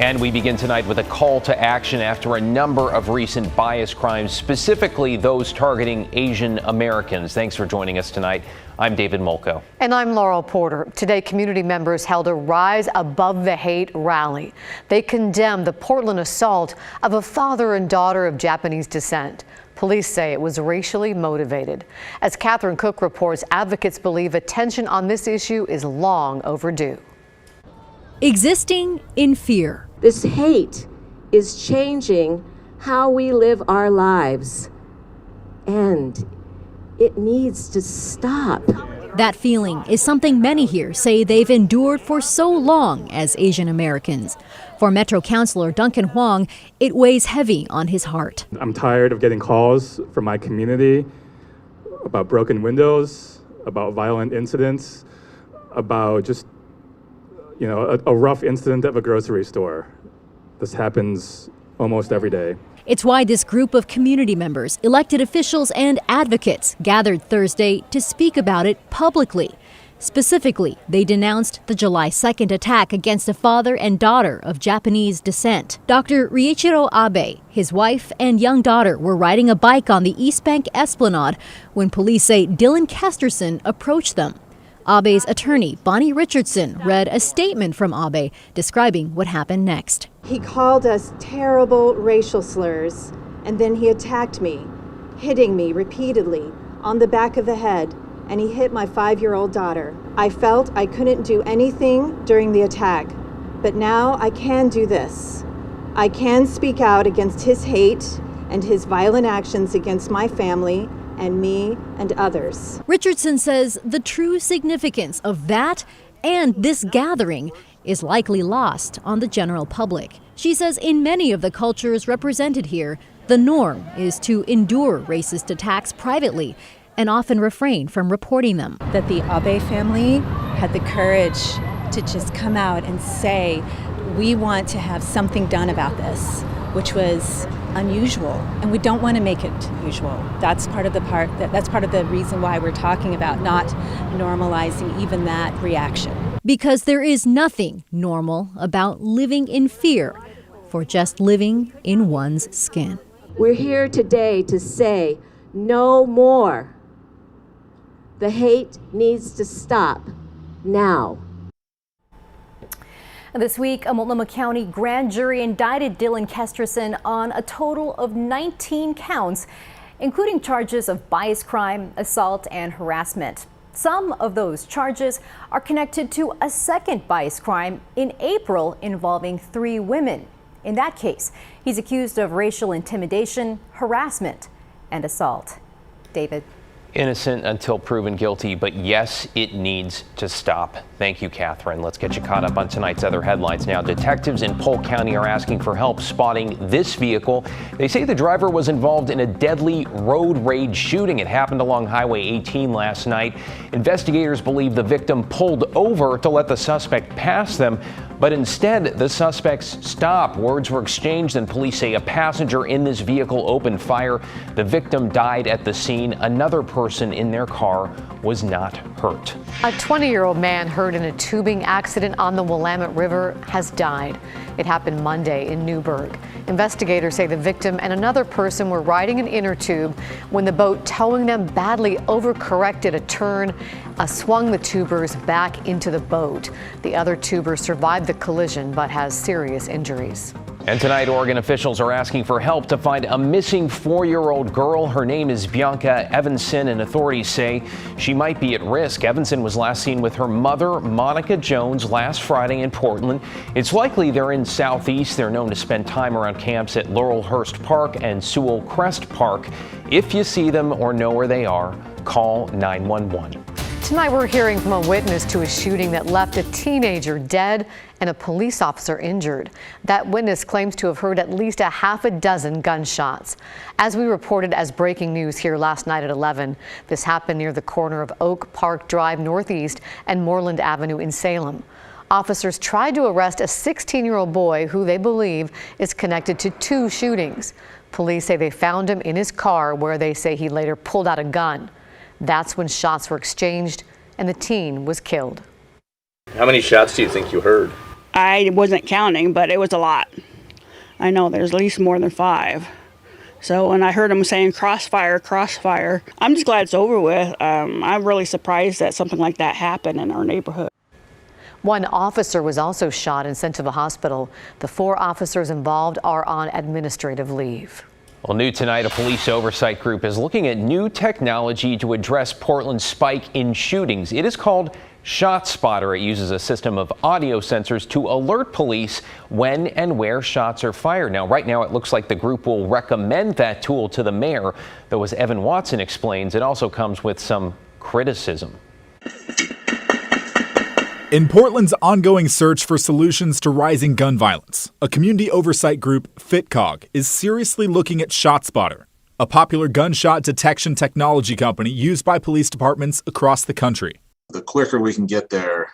And we begin tonight with a call to action after a number of recent bias crimes, specifically those targeting Asian Americans. Thanks for joining us tonight. I'm David Molko. And I'm Laurel Porter. Today, community members held a Rise Above the Hate rally. They condemned the Portland assault of a father and daughter of Japanese descent. Police say it was racially motivated. As Catherine Cook reports, advocates believe attention on this issue is long overdue. Existing in fear. This hate is changing how we live our lives, and it needs to stop. That feeling is something many here say they've endured for so long as Asian Americans. For Metro Councilor Duncan Huang, it weighs heavy on his heart. I'm tired of getting calls from my community about broken windows, about violent incidents, about just a rough incident at a grocery store. This happens almost every day. It's why this group of community members, elected officials, and advocates gathered Thursday to speak about it publicly. Specifically, they denounced the July 2nd attack against a father and daughter of Japanese descent. Dr. Riichiro Abe, his wife, and young daughter were riding a bike on the East Bank Esplanade when police say Dylan Kesterson approached them. Abe's attorney, Bonnie Richardson, read a statement from Abe describing what happened next. He called us terrible racial slurs, and then he attacked me, hitting me repeatedly on the back of the head, and he hit my 5-year-old daughter. I felt I couldn't do anything during the attack, but now I can do this. I can speak out against his hate and his violent actions against my family and me and others. Richardson says the true significance of that and this gathering is likely lost on the general public. She says in many of the cultures represented here, the norm is to endure racist attacks privately and often refrain from reporting them. That the Abe family had the courage to just come out and say, we want to have something done about this, which was unusual, and we don't want to make it usual. That's part of the reason why we're talking about not normalizing even that reaction. Because there is nothing normal about living in fear for just living in one's skin. We're here today to say no more. The hate needs to stop now. This week, a Multnomah County grand jury indicted Dylan Kesterson on a total of 19 counts, including charges of bias crime, assault, and harassment. Some of those charges are connected to a second bias crime in April involving 3 women. In that case, he's accused of racial intimidation, harassment, and assault. David. Innocent until proven guilty, but yes, it needs to stop. Thank you, Catherine. Let's get you caught up on tonight's other headlines now. Detectives in Polk County are asking for help spotting this vehicle. They say the driver was involved in a deadly road rage shooting. It happened along Highway 18 last night. Investigators believe the victim pulled over to let the suspect pass them, but instead the suspects stopped. Words were exchanged, and police say a passenger in this vehicle opened fire. The victim died at the scene. Another person in their car was not hurt. A 20-year-old man hurt in a tubing accident on the Willamette River has died. It happened Monday in Newburgh. Investigators say the victim and another person were riding an inner tube when the boat towing them badly overcorrected a turn, swung the tubers back into the boat. The other tuber survived the collision but has serious injuries. And tonight, Oregon officials are asking for help to find a missing 4-year-old girl. Her name is Bianca Evanson, and authorities say she might be at risk. Evanson was last seen with her mother, Monica Jones, last Friday in Portland. It's likely they're in Southeast. They're known to spend time around camps at Laurelhurst Park and Sewell Crest Park. If you see them or know where they are, call 911. Tonight we're hearing from a witness to a shooting that left a teenager dead and a police officer injured. That witness claims to have heard at least a half a dozen gunshots. As we reported as breaking news here last night at 11, this happened near the corner of Oak Park Drive Northeast and Moreland Avenue in Salem. Officers tried to arrest a 16-year-old boy who they believe is connected to 2 shootings. Police say they found him in his car, where they say he later pulled out a gun. That's when shots were exchanged and the teen was killed. How many shots do you think you heard? I wasn't counting, but it was a lot. I know there's at least more than 5. So when I heard him saying crossfire, crossfire, I'm just glad it's over with. I'm really surprised that something like that happened in our neighborhood. One officer was also shot and sent to the hospital. The 4 officers involved are on administrative leave. Well, new tonight, a police oversight group is looking at new technology to address Portland's spike in shootings. It is called ShotSpotter. It uses a system of audio sensors to alert police when and where shots are fired. Now, right now, it looks like the group will recommend that tool to the mayor, though, as Evan Watson explains, it also comes with some criticism. In Portland's ongoing search for solutions to rising gun violence, a community oversight group, FitCog, is seriously looking at ShotSpotter, a popular gunshot detection technology company used by police departments across the country. The quicker we can get there,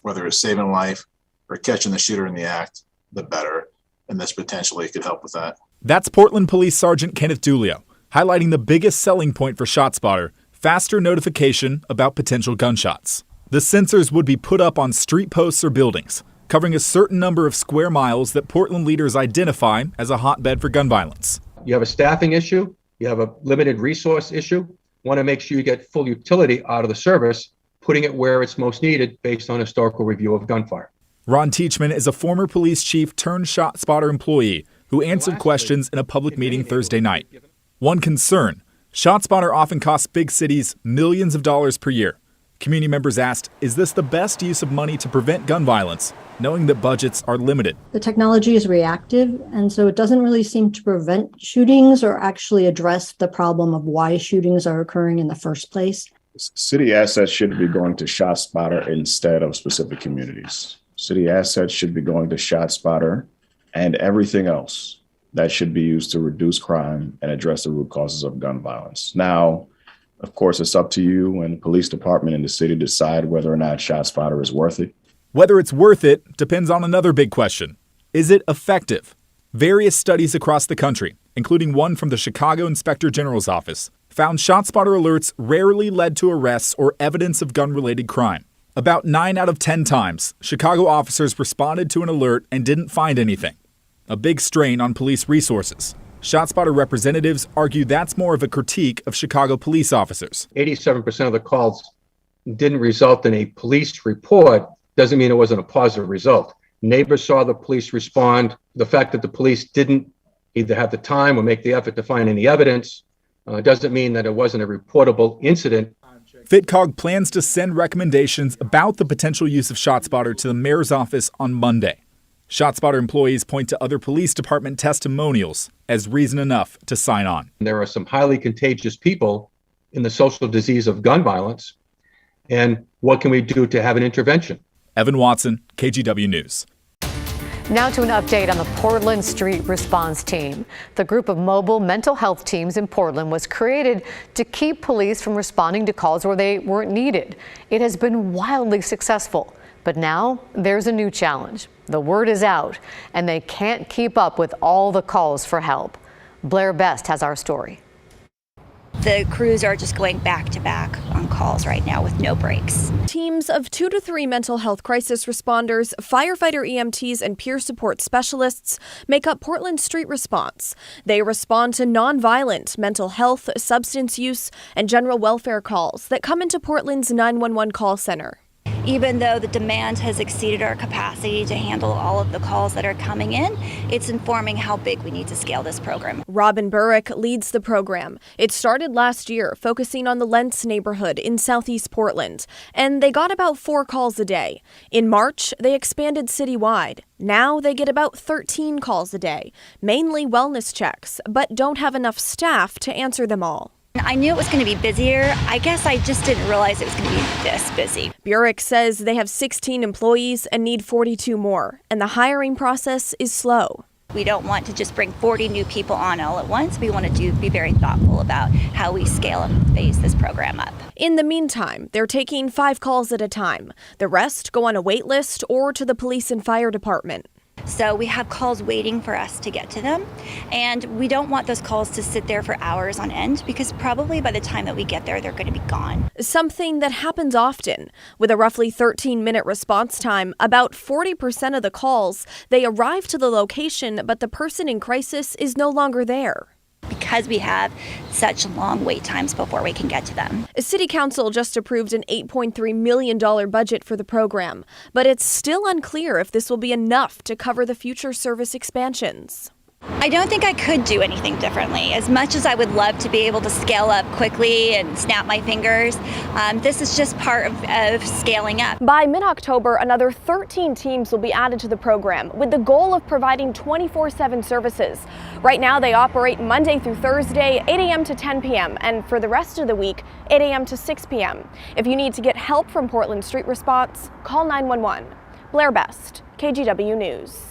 whether it's saving life or catching the shooter in the act, the better. And this potentially could help with that. That's Portland Police Sergeant Kenneth Dulio, highlighting the biggest selling point for ShotSpotter, faster notification about potential gunshots. The sensors would be put up on street posts or buildings, covering a certain number of square miles that Portland leaders identify as a hotbed for gun violence. You have a staffing issue, you have a limited resource issue, want to make sure you get full utility out of the service, putting it where it's most needed based on historical review of gunfire. Ron Teachman is a former police chief turned ShotSpotter employee who answered questions in a public meeting Thursday night. One concern, ShotSpotter often costs big cities millions of dollars per year. Community members asked, is this the best use of money to prevent gun violence, knowing that budgets are limited? The technology is reactive, and so it doesn't really seem to prevent shootings or actually address the problem of why shootings are occurring in the first place. City assets should be going to ShotSpotter instead of specific communities. City assets should be going to ShotSpotter and everything else that should be used to reduce crime and address the root causes of gun violence. Now, of course, it's up to you and the police department and the city to decide whether or not ShotSpotter is worth it. Whether it's worth it depends on another big question. Is it effective? Various studies across the country, including one from the Chicago Inspector General's office, found ShotSpotter alerts rarely led to arrests or evidence of gun-related crime. About 9 out of 10 times, Chicago officers responded to an alert and didn't find anything. A big strain on police resources. ShotSpotter representatives argue that's more of a critique of Chicago police officers. 87% of the calls didn't result in a police report. Doesn't mean it wasn't a positive result. Neighbors saw the police respond. The fact that the police didn't either have the time or make the effort to find any evidence doesn't mean that it wasn't a reportable incident. FitCog plans to send recommendations about the potential use of ShotSpotter to the mayor's office on Monday. ShotSpotter employees point to other police department testimonials as reason enough to sign on. There are some highly contagious people in the social disease of gun violence. And what can we do to have an intervention? Evan Watson, KGW News. Now to an update on the Portland Street Response Team. The group of mobile mental health teams in Portland was created to keep police from responding to calls where they weren't needed. It has been wildly successful, but now there's a new challenge. The word is out, and they can't keep up with all the calls for help. Blair Best has our story. The crews are just going back to back on calls right now with no breaks. Teams of 2 to 3 mental health crisis responders, firefighter EMTs, and peer support specialists make up Portland Street Response. They respond to nonviolent mental health, substance use, and general welfare calls that come into Portland's 911 call center. Even though the demand has exceeded our capacity to handle all of the calls that are coming in, it's informing how big we need to scale this program. Robin Burrick leads the program. It started last year, focusing on the Lentz neighborhood in southeast Portland, and they got about 4 calls a day. In March, they expanded citywide. Now they get about 13 calls a day, mainly wellness checks, but don't have enough staff to answer them all. I knew it was going to be busier. I guess I just didn't realize it was going to be this busy. Burrick says they have 16 employees and need 42 more, and the hiring process is slow. We don't want to just bring 40 new people on all at once. We want to be very thoughtful about how we scale and phase this program up. In the meantime, they're taking 5 calls at a time. The rest go on a wait list or to the police and fire department. So we have calls waiting for us to get to them, and we don't want those calls to sit there for hours on end because probably by the time that we get there, they're going to be gone. Something that happens often. With a roughly 13-minute response time, about 40% of the calls, they arrive to the location, but the person in crisis is no longer there. Because we have such long wait times before we can get to them. City Council just approved an $8.3 million budget for the program, but it's still unclear if this will be enough to cover the future service expansions. I don't think I could do anything differently. As much as I would love to be able to scale up quickly and snap my fingers, this is just part of scaling up. By mid-October, another 13 teams will be added to the program with the goal of providing 24/7 services. Right now, they operate Monday through Thursday, 8 a.m. to 10 p.m., and for the rest of the week, 8 a.m. to 6 p.m. If you need to get help from Portland Street Response, call 911. Blair Best, KGW News.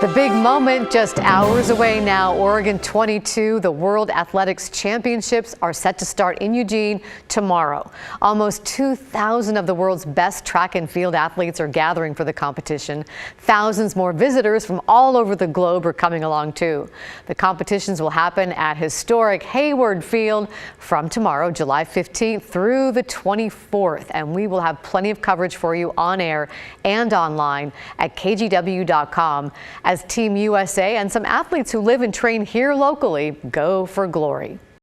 The big moment just hours away now. Oregon 22, the World Athletics Championships are set to start in Eugene tomorrow. Almost 2,000 of the world's best track and field athletes are gathering for the competition. Thousands more visitors from all over the globe are coming along too. The competitions will happen at historic Hayward Field from tomorrow, July 15th through the 24th. And we will have plenty of coverage for you on air and online at kgw.com. As Team USA and some athletes who live and train here locally go for glory.